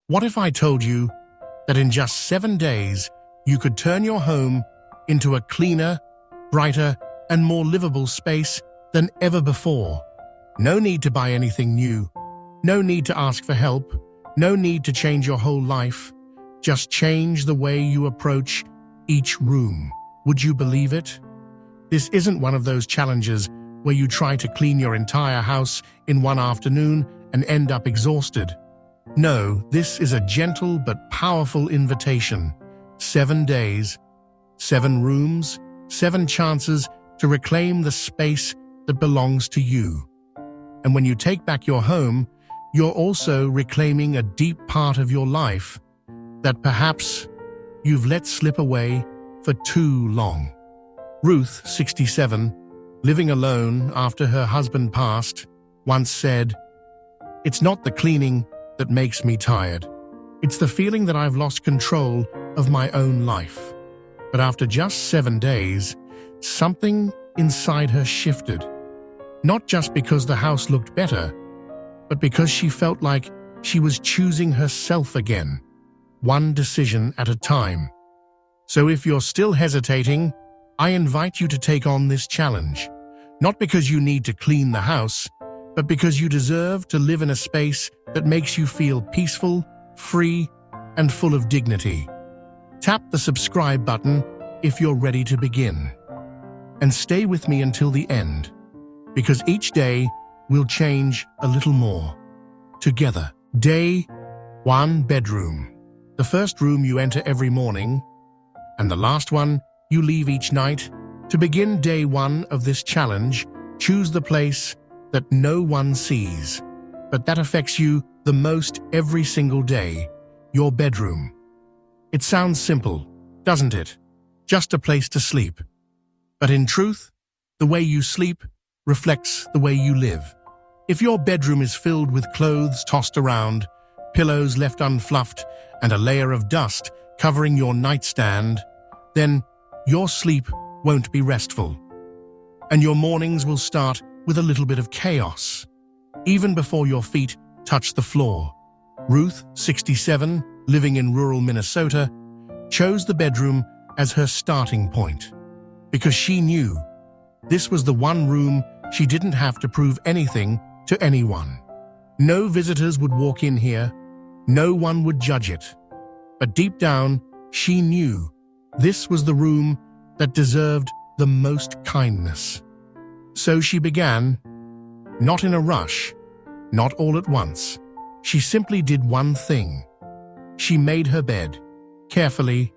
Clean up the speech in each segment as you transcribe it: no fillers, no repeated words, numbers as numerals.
What if I told you that in just 7 days, you could turn your home into a cleaner, brighter, and more livable space than ever before? No need to buy anything new. No need to ask for help. No need to change your whole life. Just change the way you approach each room. Would you believe it? This isn't one of those challenges where you try to clean your entire house in one afternoon and end up exhausted. No, this is a gentle but powerful invitation. 7 days, 7 rooms, 7 chances to reclaim the space that belongs to you. And when you take back your home, you're also reclaiming a deep part of your life that perhaps you've let slip away for too long. Ruth, 67, living alone after her husband passed, once said, "It's not the cleaning that makes me tired. It's the feeling that I've lost control of my own life." But after just 7 days, something inside her shifted. Not just because the house looked better, but because she felt like she was choosing herself again, one decision at a time. So if you're still hesitating, I invite you to take on this challenge. Not because you need to clean the house, but because you deserve to live in a space that makes you feel peaceful, free, and full of dignity. Tap the subscribe button if you're ready to begin. And stay with me until the end, because each day we'll change a little more. Together. Day 1, bedroom. The first room you enter every morning, and the last one you leave each night. To begin day 1 of this challenge, choose the place that no one sees, but that affects you the most every single day, your bedroom. It sounds simple, doesn't it? Just a place to sleep. But in truth, the way you sleep reflects the way you live. If your bedroom is filled with clothes tossed around, pillows left unfluffed, and a layer of dust covering your nightstand, then your sleep won't be restful. And your mornings will start with a little bit of chaos, even before your feet touch the floor. Ruth, 67, living in rural Minnesota, chose the bedroom as her starting point because she knew this was the one room she didn't have to prove anything to anyone. No visitors would walk in here, no one would judge it. But deep down, she knew this was the room that deserved the most kindness. So she began, not in a rush, not all at once. She simply did one thing. She made her bed. Carefully,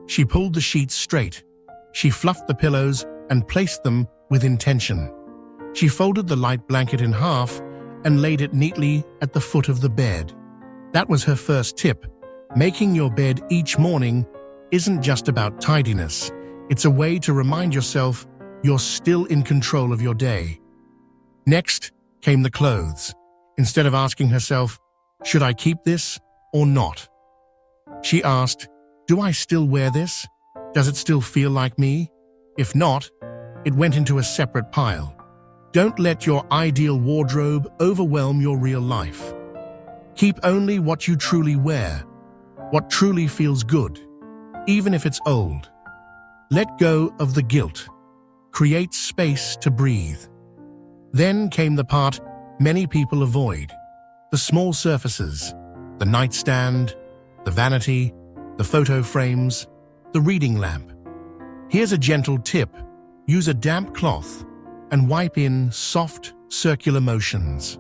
she pulled the sheets straight. She fluffed the pillows and placed them with intention. She folded the light blanket in half and laid it neatly at the foot of the bed. That was her first tip. Making your bed each morning isn't just about tidiness. It's a way to remind yourself you're still in control of your day. Next came the clothes. Instead of asking herself, should I keep this or not? She asked, do I still wear this? Does it still feel like me? If not, it went into a separate pile. Don't let your ideal wardrobe overwhelm your real life. Keep only what you truly wear, what truly feels good, even if it's old. Let go of the guilt. Create space to breathe. Then came the part many people avoid. The small surfaces, the nightstand, the vanity, the photo frames, the reading lamp. Here's a gentle tip. Use a damp cloth and wipe in soft, circular motions.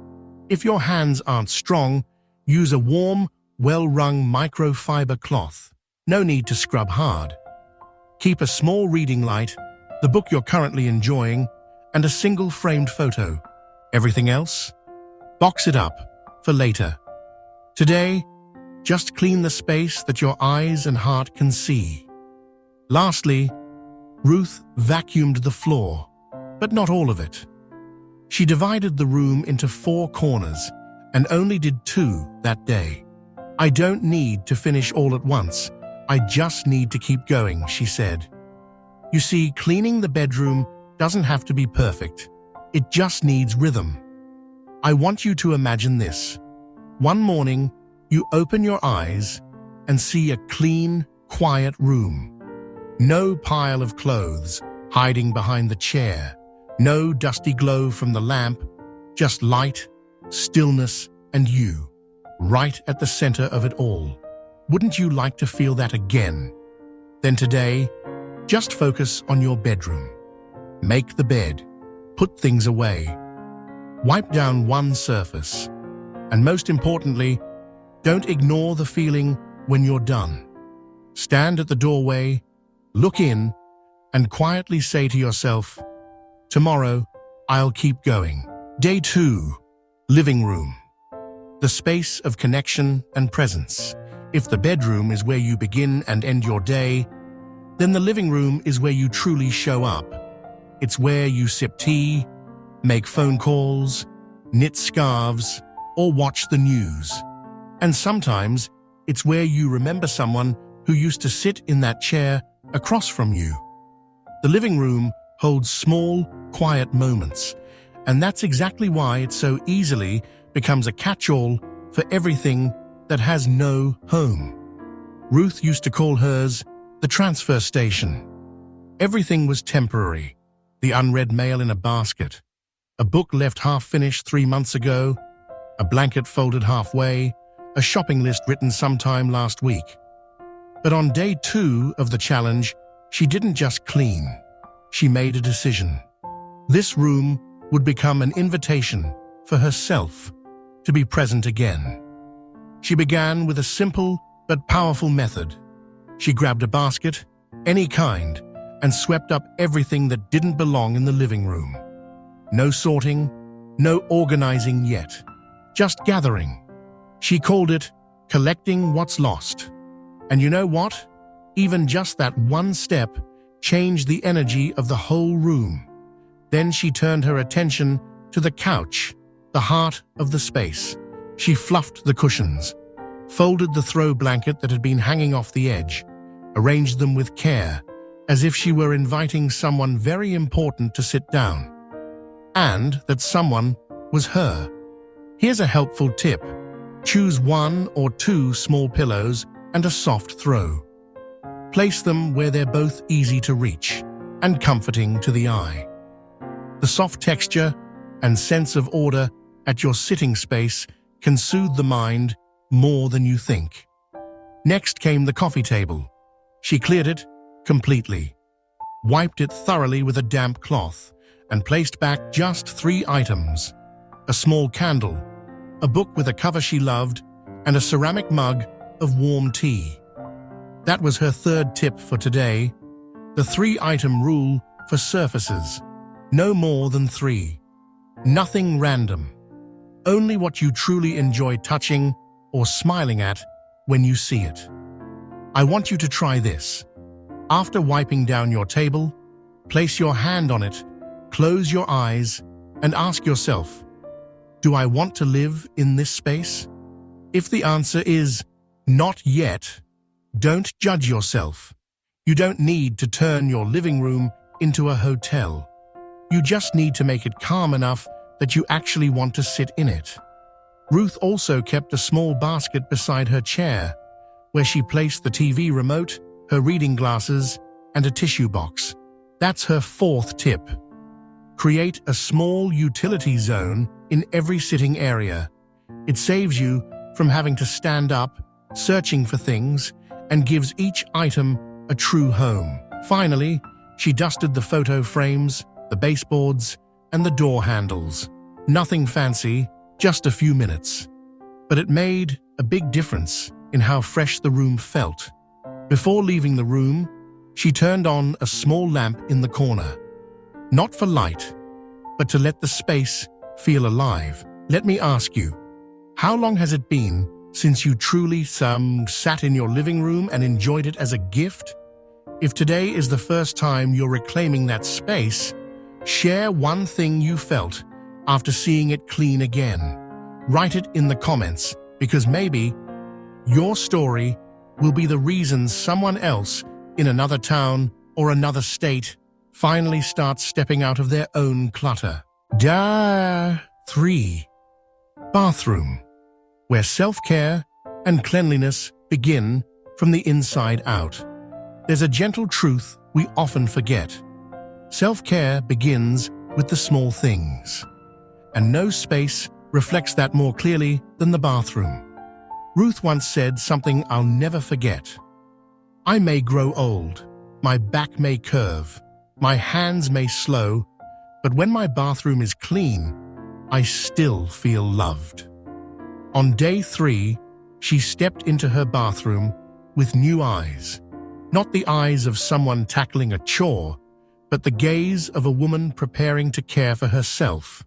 If your hands aren't strong, use a warm, well-wrung microfiber cloth. No need to scrub hard. Keep a small reading light, the book you're currently enjoying, and a single framed photo. Everything else? Box it up for later. Today, just clean the space that your eyes and heart can see. Lastly, Ruth vacuumed the floor, but not all of it. She divided the room into 4 corners and only did 2 that day. I don't need to finish all at once. I just need to keep going, she said. You see, cleaning the bedroom doesn't have to be perfect. It just needs rhythm. I want you to imagine this. One morning, you open your eyes and see a clean, quiet room. No pile of clothes hiding behind the chair, no dusty glow from the lamp, just light, stillness, and you, right at the center of it all. Wouldn't you like to feel that again? Then today, just focus on your bedroom. Make the bed, put things away, wipe down one surface, and most importantly, don't ignore the feeling when you're done. Stand at the doorway, look in, and quietly say to yourself, "Tomorrow, I'll keep going." Day 2, living room. The space of connection and presence. If the bedroom is where you begin and end your day, then the living room is where you truly show up. It's where you sip tea, make phone calls, knit scarves, or watch the news. And sometimes, it's where you remember someone who used to sit in that chair across from you. The living room holds small, quiet moments, and that's exactly why it so easily becomes a catch-all for everything that has no home. Ruth used to call hers the transfer station. Everything was temporary. The unread mail in a basket, a book left half-finished 3 months ago, a blanket folded halfway, a shopping list written sometime last week. But on day 2 of the challenge, she didn't just clean. She made a decision. This room would become an invitation for herself to be present again. She began with a simple but powerful method. She grabbed a basket, any kind, and swept up everything that didn't belong in the living room. No sorting, no organizing yet, just gathering. She called it collecting what's lost. And you know what? Even just that one step changed the energy of the whole room. Then she turned her attention to the couch, the heart of the space. She fluffed the cushions, folded the throw blanket that had been hanging off the edge, arranged them with care, as if she were inviting someone very important to sit down. And that someone was her. Here's a helpful tip. Choose 1 or 2 small pillows and a soft throw. Place them where they're both easy to reach and comforting to the eye. The soft texture and sense of order at your sitting space can soothe the mind more than you think. Next came the coffee table. She cleared it completely, wiped it thoroughly with a damp cloth, and placed back just 3 items: a small candle, a book with a cover she loved, and a ceramic mug of warm tea. That was her 3rd tip for today, the 3-item rule for surfaces. No more than 3. Nothing random. Only what you truly enjoy touching or smiling at when you see it. I want you to try this. After wiping down your table, place your hand on it, close your eyes, and ask yourself, do I want to live in this space? If the answer is not yet, don't judge yourself. You don't need to turn your living room into a hotel. You just need to make it calm enough that you actually want to sit in it. Ruth also kept a small basket beside her chair, where she placed the TV remote, her reading glasses, and a tissue box. That's her 4th tip. Create a small utility zone in every sitting area. It saves you from having to stand up, searching for things, and gives each item a true home. Finally, she dusted the photo frames, the baseboards, and the door handles. Nothing fancy, just a few minutes. But it made a big difference in how fresh the room felt. Before leaving the room, she turned on a small lamp in the corner. Not for light, but to let the space feel alive. Let me ask you, how long has it been since you truly sat in your living room and enjoyed it as a gift? If today is the first time you're reclaiming that space, share one thing you felt after seeing it clean again. Write it in the comments, because maybe your story will be the reason someone else in another town or another state finally starts stepping out of their own clutter. Day 3. Bathroom, where self-care and cleanliness begin from the inside out. There's a gentle truth we often forget. Self-care begins with the small things, and no space reflects that more clearly than the bathroom. Ruth once said something I'll never forget. "I may grow old, my back may curve, my hands may slow, but when my bathroom is clean, I still feel loved." On day 3, she stepped into her bathroom with new eyes. Not the eyes of someone tackling a chore, but the gaze of a woman preparing to care for herself.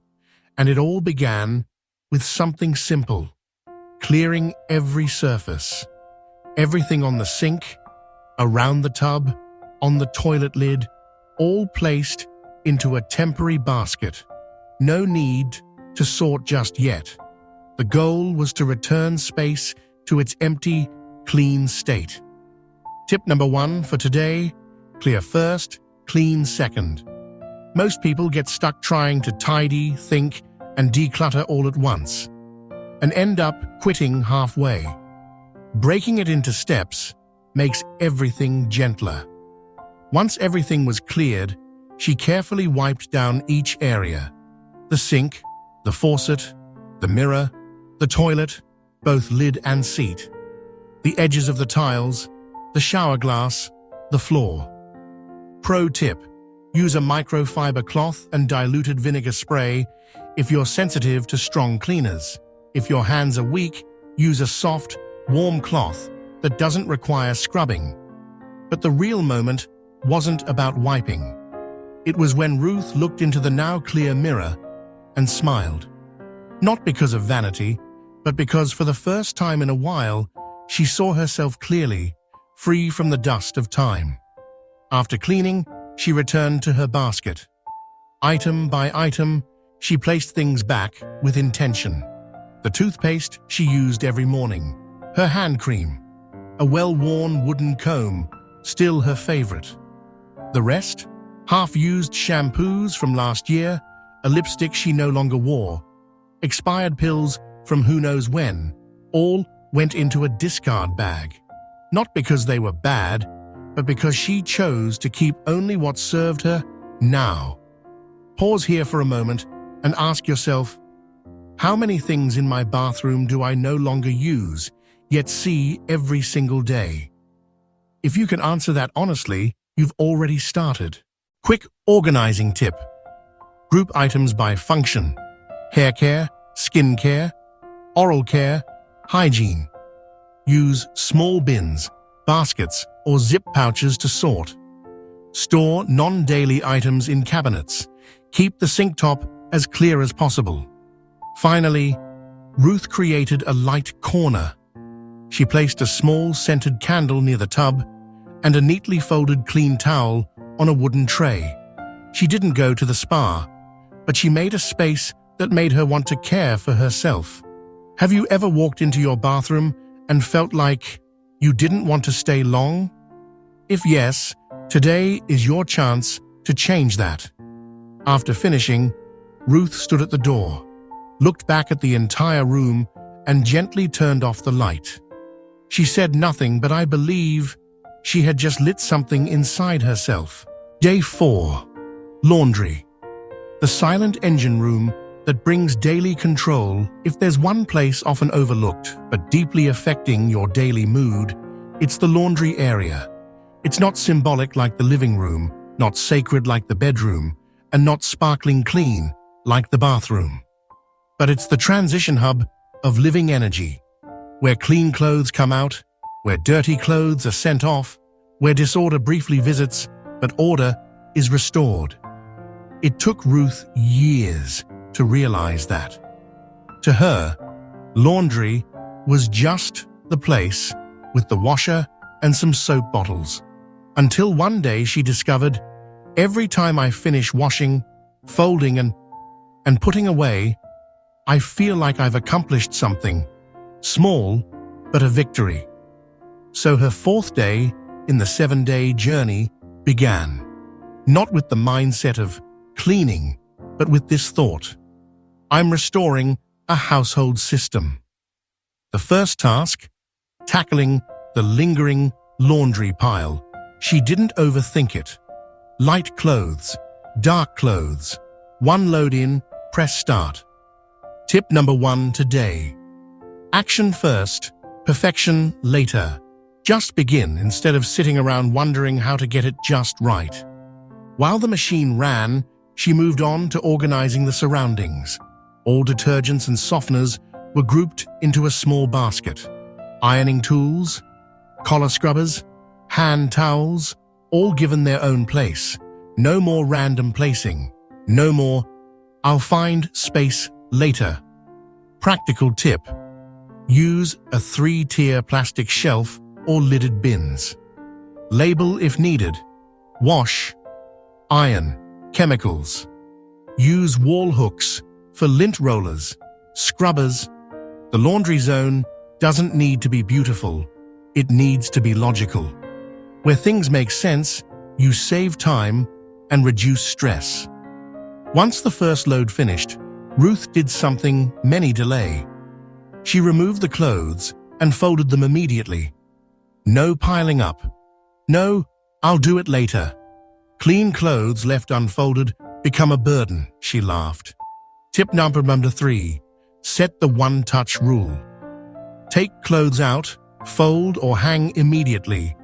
And it all began with something simple: clearing every surface. Everything on the sink, around the tub, on the toilet lid, all placed into a temporary basket. No need to sort just yet. The goal was to return space to its empty, clean state. Tip number 1 for today: clear first, clean second. Most people get stuck trying to tidy, think, and declutter all at once, and end up quitting halfway. Breaking it into steps makes everything gentler. Once everything was cleared, she carefully wiped down each area: the sink, the faucet, the mirror, the toilet, both lid and seat, the edges of the tiles, the shower glass, the floor. Pro tip: use a microfiber cloth and diluted vinegar spray if you're sensitive to strong cleaners. If your hands are weak, use a soft, warm cloth that doesn't require scrubbing. But the real moment wasn't about wiping. It was when Ruth looked into the now clear mirror and smiled. Not because of vanity, but because for the first time in a while, she saw herself clearly, free from the dust of time. After cleaning, she returned to her basket. Item by item, she placed things back with intention. The toothpaste she used every morning, her hand cream, a well-worn wooden comb, still her favorite. The rest? Half-used shampoos from last year, a lipstick she no longer wore, expired pills from who knows when, all went into a discard bag. Not because they were bad, but because she chose to keep only what served her now. Pause here for a moment and ask yourself, how many things in my bathroom do I no longer use, yet see every single day? If you can answer that honestly, you've already started. Quick organizing tip: group items by function: hair care, skin care, oral care, hygiene. Use small bins, baskets, or zip pouches to sort. Store non-daily items in cabinets. Keep the sink top as clear as possible. Finally, Ruth created a light corner. She placed a small scented candle near the tub and a neatly folded clean towel on a wooden tray. She didn't go to the spa, but she made a space that made her want to care for herself. Have you ever walked into your bathroom and felt like you didn't want to stay long? If yes, today is your chance to change that. After finishing, Ruth stood at the door, looked back at the entire room, and gently turned off the light. She said nothing, but I believe she had just lit something inside herself. Day 4. Laundry. The silent engine room that brings daily control. If there's one place often overlooked but deeply affecting your daily mood, it's the laundry area. It's not symbolic like the living room, not sacred like the bedroom, and not sparkling clean like the bathroom. But it's the transition hub of living energy, where clean clothes come out, where dirty clothes are sent off, where disorder briefly visits, but order is restored. It took Ruth years to realize that. To her, laundry was just the place with the washer and some soap bottles. Until one day she discovered, every time I finish washing, folding, and putting away, I feel like I've accomplished something, small, but a victory. So her 4th day in the 7-day journey began, not with the mindset of cleaning, but with this thought: I'm restoring a household system. The first task, tackling the lingering laundry pile. She didn't overthink it. Light clothes, dark clothes. One load in, press start. Tip number 1 today. Action first, perfection later. Just begin instead of sitting around wondering how to get it just right. While the machine ran, she moved on to organizing the surroundings. All detergents and softeners were grouped into a small basket. Ironing tools, collar scrubbers, hand towels, all given their own place. No more random placing. No more, "I'll find space later." Practical tip. Use a 3-tier plastic shelf or lidded bins. Label if needed. Wash, iron, chemicals. Use wall hooks for lint rollers, scrubbers. The laundry zone doesn't need to be beautiful. It needs to be logical. Where things make sense, you save time and reduce stress. Once the first load finished, Ruth did something many delay. She removed the clothes and folded them immediately. No piling up. No, "I'll do it later." Clean clothes left unfolded become a burden, she laughed. Tip number 3. Set the one-touch rule. Take clothes out, fold or hang immediately.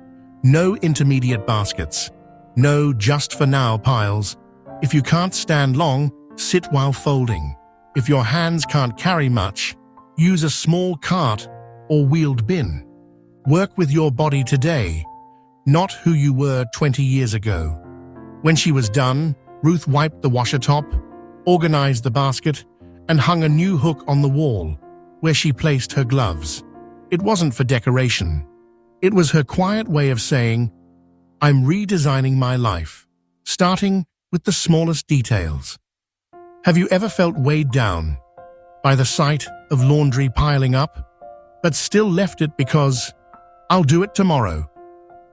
No intermediate baskets. No just-for-now piles. If you can't stand long, sit while folding. If your hands can't carry much, use a small cart or wheeled bin. Work with your body today, not who you were 20 years ago. When she was done, Ruth wiped the washer top, organized the basket, and hung a new hook on the wall, where she placed her gloves. It wasn't for decoration. It was her quiet way of saying, "I'm redesigning my life, starting with the smallest details." Have you ever felt weighed down by the sight of laundry piling up, but still left it because, "I'll do it tomorrow"?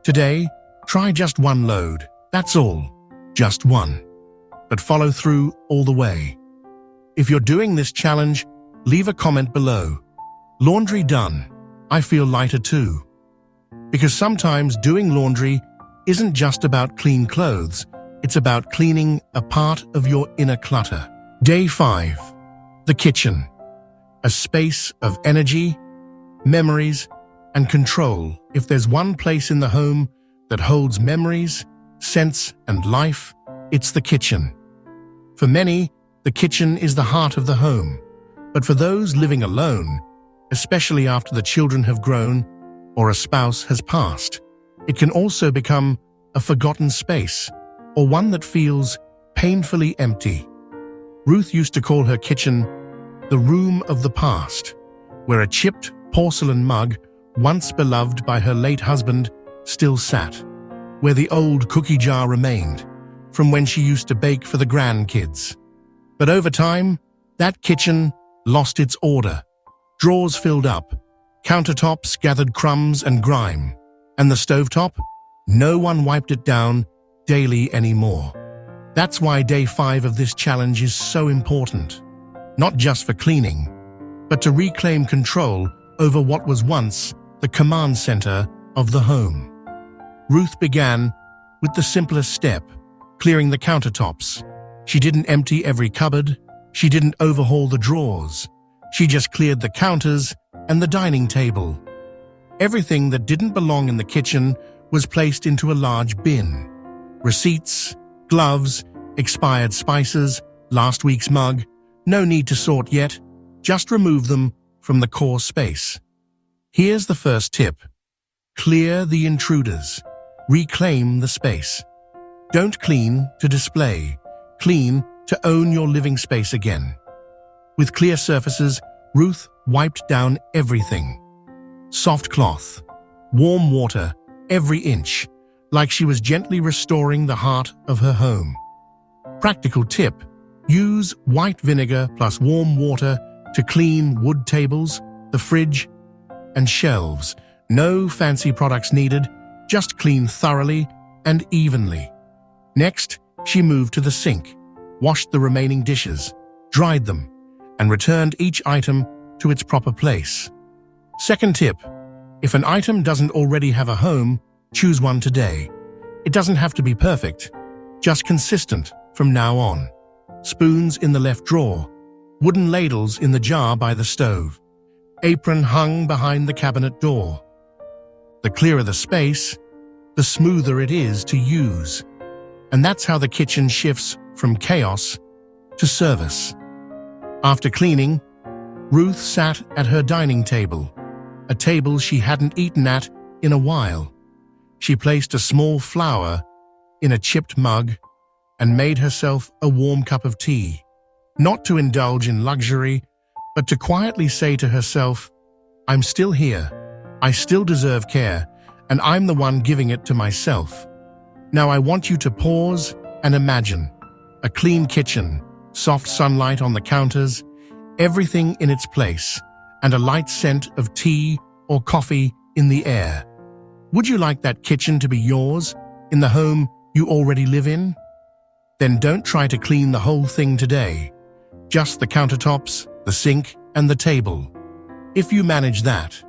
Today, try just one load. That's all. Just one. But follow through all the way. If you're doing this challenge, leave a comment below. Laundry done. I feel lighter too. Because sometimes doing laundry isn't just about clean clothes, it's about cleaning a part of your inner clutter. Day 5. The kitchen. A space of energy, memories, and control. If there's one place in the home that holds memories, sense, and life, it's the kitchen. For many, the kitchen is the heart of the home. But for those living alone, especially after the children have grown or a spouse has passed, it can also become a forgotten space or one that feels painfully empty. Ruth used to call her kitchen the room of the past, where a chipped porcelain mug, once beloved by her late husband, still sat, where the old cookie jar remained, from when she used to bake for the grandkids. But over time, that kitchen lost its order. Drawers filled up, countertops gathered crumbs and grime, and the stovetop, no one wiped it down daily anymore. That's why day 5 of this challenge is so important. Not just for cleaning, but to reclaim control over what was once the command center of the home. Ruth began with the simplest step, clearing the countertops. She didn't empty every cupboard. She didn't overhaul the drawers. She just cleared the counters and the dining table. Everything that didn't belong in the kitchen was placed into a large bin. Receipts, gloves, expired spices, last week's mug. No need to sort yet. Just remove them from the core space. Here's the first tip. Clear the intruders. Reclaim the space. Don't clean to display. Clean to own your living space again. With clear surfaces, Ruth wiped down everything. Soft cloth, warm water, every inch, like she was gently restoring the heart of her home. Practical tip. Use white vinegar plus warm water to clean wood tables, the fridge, and shelves. No fancy products needed, just clean thoroughly and evenly. Next, she moved to the sink, washed the remaining dishes, dried them, and returned each item to its proper place. Second tip, If an item doesn't already have a home, choose one today. It doesn't have to be perfect, just consistent from now on. Spoons in the left drawer, wooden ladles in the jar by the stove, apron hung behind the cabinet door. The clearer the space, the smoother it is to use. And that's how the kitchen shifts from chaos to service. After cleaning, Ruth sat at her dining table, a table she hadn't eaten at in a while. She placed a small flower in a chipped mug and made herself a warm cup of tea, not to indulge in luxury, but to quietly say to herself, "I'm still here, I still deserve care, and I'm the one giving it to myself." Now I want you to pause and imagine a clean kitchen, soft sunlight on the counters, everything in its place, and a light scent of tea or coffee in the air. Would you like that kitchen to be yours, in the home you already live in? Then don't try to clean the whole thing today. Just the countertops, the sink, and the table. If you manage that,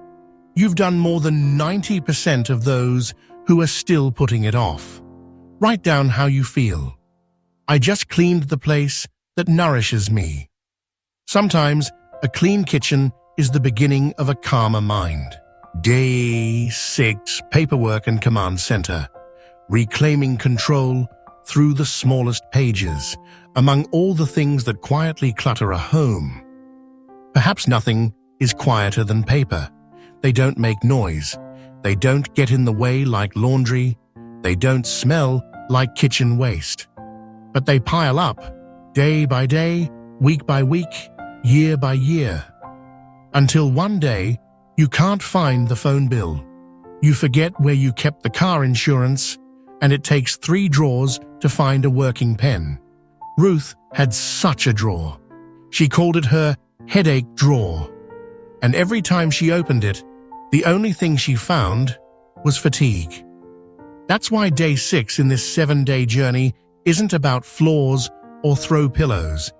you've done more than 90% of those who are still putting it off. Write down how you feel. I just cleaned the place that nourishes me. Sometimes a clean kitchen is the beginning of a calmer mind. Day 6, Paperwork and Command Center. Reclaiming control through the smallest pages, among all the things that quietly clutter a home. Perhaps nothing is quieter than paper. They don't make noise. They don't get in the way like laundry. They don't smell like kitchen waste. But they pile up, day by day, week by week, year by year. Until one day, you can't find the phone bill. You forget where you kept the car insurance, and it takes 3 drawers to find a working pen. Ruth had such a drawer. She called it her headache drawer. And every time she opened it, the only thing she found was fatigue. That's why day 6 in this 7-day journey isn't about floors or throw pillows.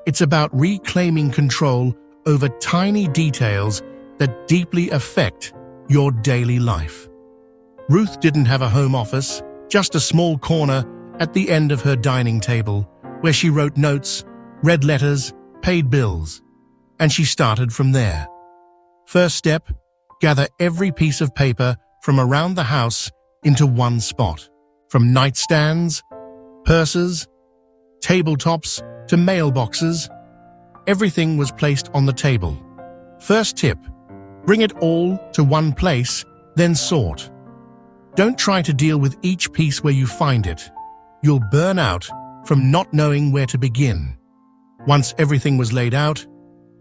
It's about reclaiming control over tiny details that deeply affect your daily life. Ruth didn't have a home office, just a small corner at the end of her dining table where she wrote notes, read letters, paid bills. And she started from there. First step, gather every piece of paper from around the house into one spot. From nightstands, purses, tabletops to mailboxes, everything was placed on the table. First tip, bring it all to one place, then sort. Don't try to deal with each piece where you find it. You'll burn out from not knowing where to begin. Once everything was laid out,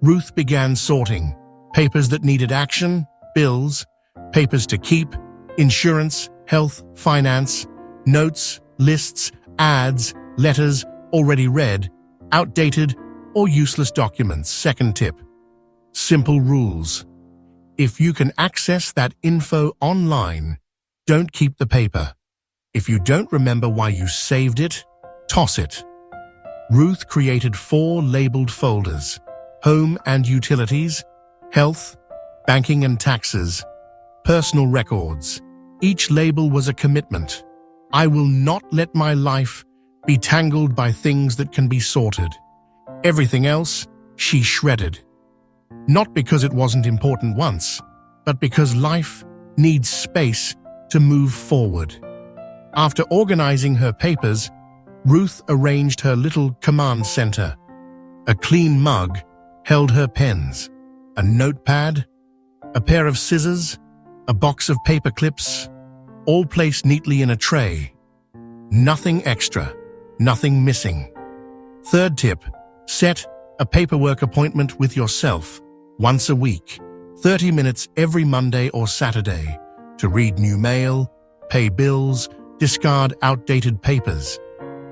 Ruth began sorting. Papers that needed action, bills, papers to keep, insurance, health, finance, notes, lists, ads, letters already read, outdated or useless documents. Second tip, simple rules. If you can access that info online, don't keep the paper. If you don't remember why you saved it, toss it. Ruth created 4 labeled folders: home and utilities, health, banking and taxes, personal records. Each label was a commitment. I will not let my life be tangled by things that can be sorted. Everything else, she shredded. Not because it wasn't important once, but because life needs space to move forward. After organizing her papers, Ruth arranged her little command center. A clean mug held her pens, a notepad, a pair of scissors, a box of paper clips, all placed neatly in a tray. Nothing extra, nothing missing. Third tip, set a paperwork appointment with yourself once a week, 30 minutes every Monday or Saturday, to read new mail, pay bills, discard outdated papers.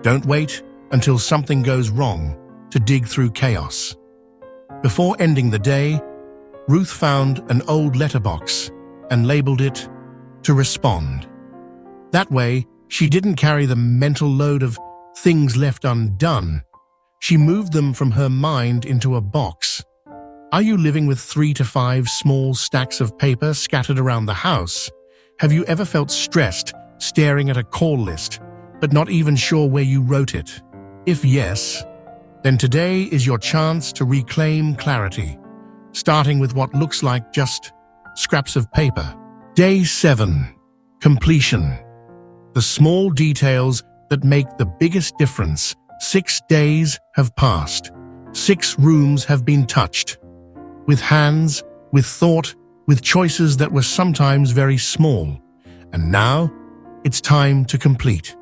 Don't wait until something goes wrong to dig through chaos. Before ending the day, Ruth found an old letterbox and labeled it "To Respond." That way, she didn't carry the mental load of things left undone. She moved them from her mind into a box. Are you living with 3 to 5 small stacks of paper scattered around the house? Have you ever felt stressed staring at a call list, but not even sure where you wrote it? If yes, then today is your chance to reclaim clarity, starting with what looks like just scraps of paper. Day 7. Completion. The small details that make the biggest difference. 6 days have passed. 6 rooms have been touched. With hands, with thought, with choices that were sometimes very small. And now, it's time to complete.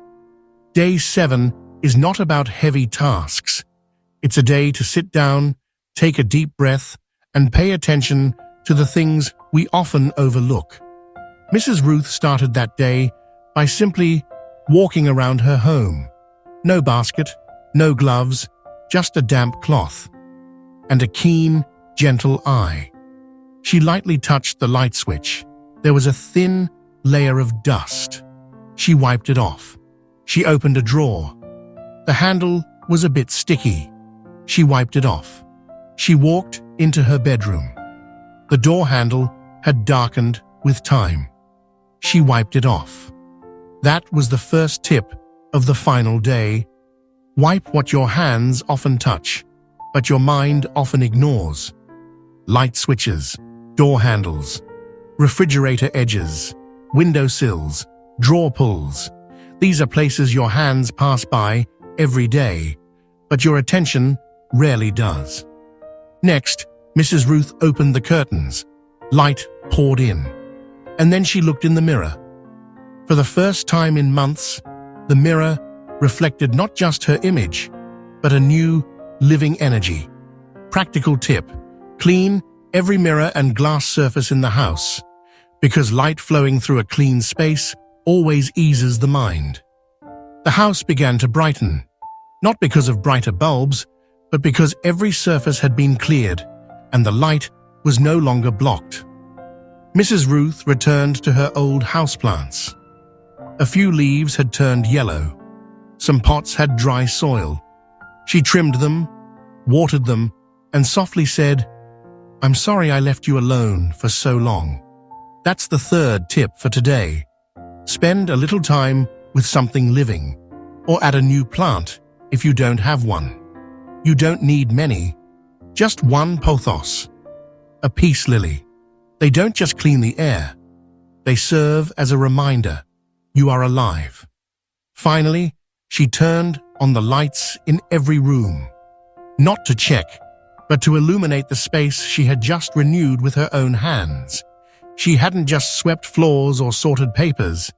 Day 7 is not about heavy tasks. It's a day to sit down, take a deep breath, and pay attention to the things we often overlook. Mrs. Ruth started that day by simply walking around her home. No basket, no gloves, just a damp cloth, and a keen, gentle eye. She lightly touched the light switch. There was a thin layer of dust. She wiped it off. She opened a drawer. The handle was a bit sticky. She wiped it off. She walked into her bedroom. The door handle had darkened with time. She wiped it off. That was the first tip of the final day. Wipe what your hands often touch, but your mind often ignores. Light switches, door handles, refrigerator edges, window sills, drawer pulls. These are places your hands pass by every day, but your attention rarely does. Next, Mrs. Ruth opened the curtains. Light poured in, and then she looked in the mirror. For the first time in months, the mirror reflected not just her image, but a new, living energy. Practical tip: clean every mirror and glass surface in the house, because light flowing through a clean space always eases the mind. The house began to brighten, not because of brighter bulbs, but because every surface had been cleared and the light was no longer blocked. Mrs. Ruth returned to her old houseplants. A few leaves had turned yellow. Some pots had dry soil. She trimmed them, watered them, and softly said, "I'm sorry I left you alone for so long." That's the third tip for today. Spend a little time with something living, or add a new plant if you don't have one. You don't need many, just one pothos, a peace lily. They don't just clean the air, they serve as a reminder you are alive. Finally, she turned on the lights in every room, not to check, but to illuminate the space she had just renewed with her own hands. She hadn't just swept floors or sorted papers.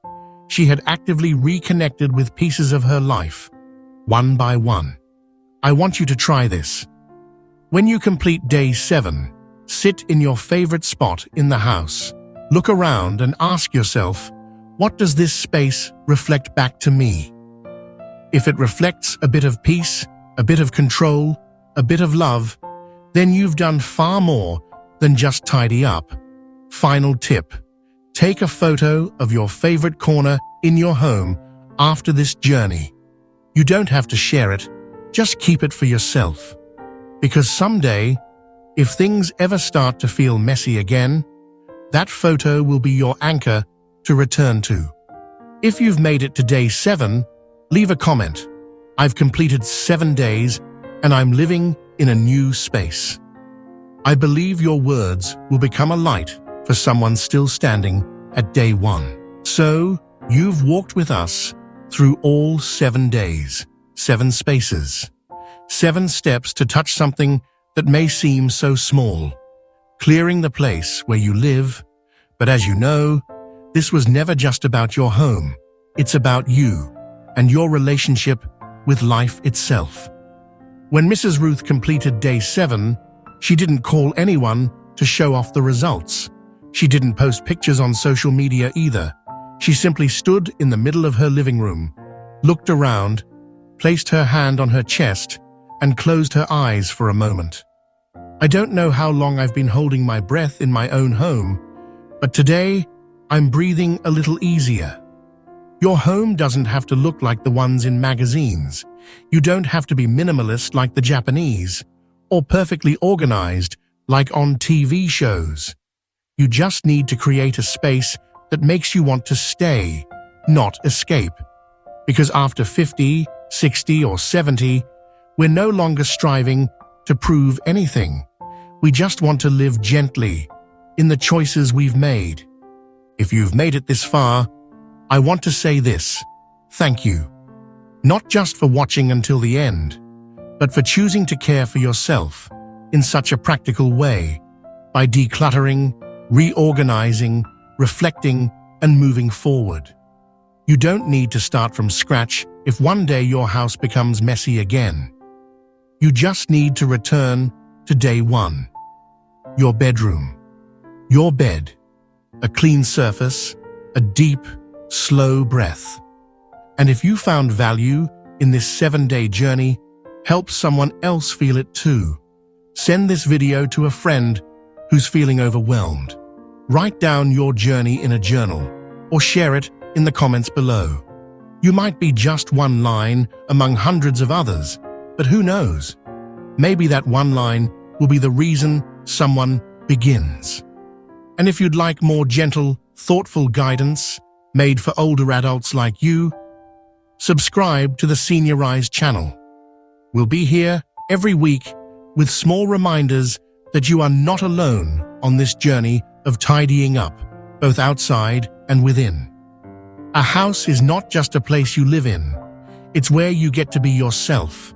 She had actively reconnected with pieces of her life, one by one. I want you to try this. When you complete day 7, sit in your favorite spot in the house. Look around and ask yourself, what does this space reflect back to me? If it reflects a bit of peace, a bit of control, a bit of love, then you've done far more than just tidy up. Final tip: take a photo of your favorite corner in your home after this journey. You don't have to share it, just keep it for yourself. Because someday, if things ever start to feel messy again, that photo will be your anchor to return to. If you've made it to day 7, leave a comment. I've completed 7 days and I'm living in a new space. I believe your words will become a light for someone still standing at day 1. So, you've walked with us through all 7 days, 7 spaces, 7 steps to touch something that may seem so small, clearing the place where you live. But as you know, this was never just about your home. It's about you and your relationship with life itself. When Mrs. Ruth completed day 7, she didn't call anyone to show off the results. She didn't post pictures on social media either. She simply stood in the middle of her living room, looked around, placed her hand on her chest, and closed her eyes for a moment. I don't know how long I've been holding my breath in my own home, but today I'm breathing a little easier. Your home doesn't have to look like the ones in magazines. You don't have to be minimalist like the Japanese, or perfectly organized like on TV shows. You just need to create a space that makes you want to stay, not escape. Because after 50, 60, or 70, we're no longer striving to prove anything. We just want to live gently in the choices we've made. If you've made it this far, I want to say this: thank you. Not just for watching until the end, but for choosing to care for yourself in such a practical way by decluttering, reorganizing, reflecting, and moving forward. You don't need to start from scratch if one day your house becomes messy again. You just need to return to day one. Your bedroom. Your bed. A clean surface. A deep, slow breath. And if you found value in this 7-day journey, help someone else feel it too. Send this video to a friend who's feeling overwhelmed. Write down your journey in a journal or share it in the comments below. You might be just one line among hundreds of others, but who knows? Maybe that one line will be the reason someone begins. And if you'd like more gentle, thoughtful guidance made for older adults like you, subscribe to the Seniorize channel. We'll be here every week with small reminders that you are not alone on this journey of tidying up, both outside and within. A house is not just a place you live in, it's where you get to be yourself,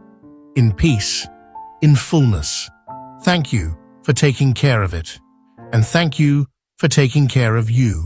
in peace, in fullness. Thank you for taking care of it, and thank you for taking care of you.